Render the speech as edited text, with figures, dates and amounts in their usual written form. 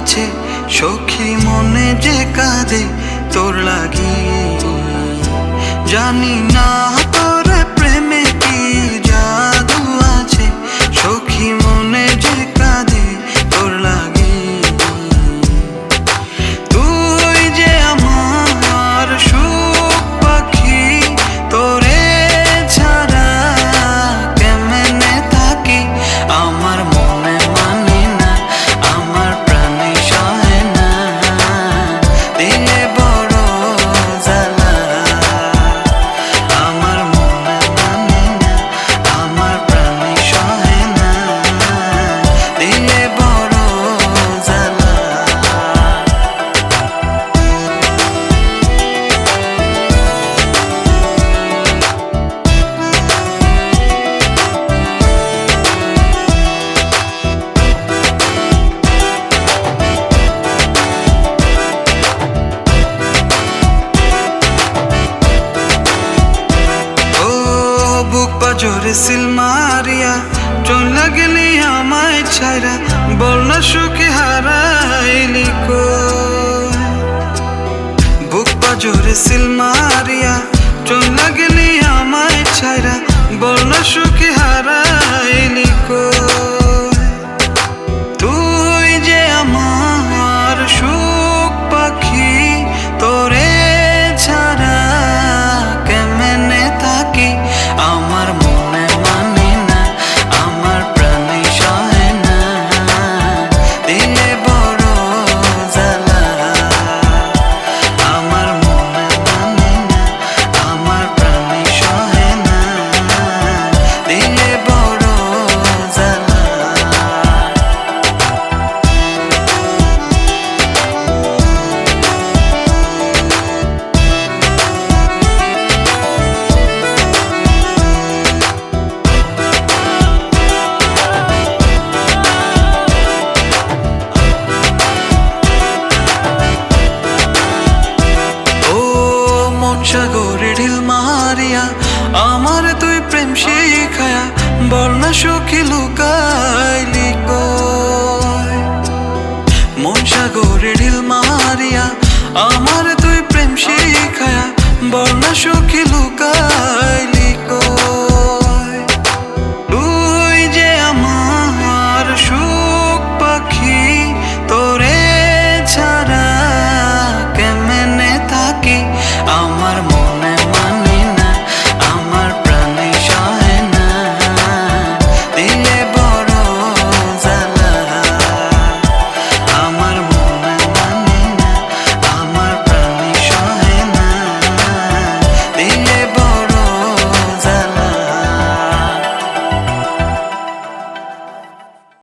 আছে সখী মনে যে কাঁদে তোর লাগি। জানি না তোর প্রেমে কি জাদু আছে সখী মনে যে কাঁদে তোর লাগি। তুই যে আমার সুখ পাখি, তোরে ছাড়া কেমনে থাকি। আমার মনে মানে না, আমার প্রাণে সহে না, দিলে বড় জ্বালা। আমার মনে মানে না, আমার প্রাণে সহে না, দিলে বড় জ্বালা। বুক পাজরে সিল মারিয়া চলে গেলি আমায় ছাইরা, বল না সুখে হারাইলি কই। বুক পাজরে সিল মারিয়া চলে গেলি আমায় ছাইরা, বল না সুখে হারাইলি কই। তুই যে আমার সুখ পাখি, তোরে ছাড়া কেমনে থাকি। আমার মনে মানে না, আমার প্রাণে সহে না, দিলে বড় জ্বালা। আমার মনে মানে না, আমার প্রাণে সহে না, দিলে বড় জ্বালা। সাগরে ঢিল মারিয়া আমার তুই প্রেম শিখায়া, বল না সখী লুকাইলি কই। মন সাগরে ঢিল মারিয়া আমার তুই প্রেম শিখায়া, বল না সখী লুকাইলি।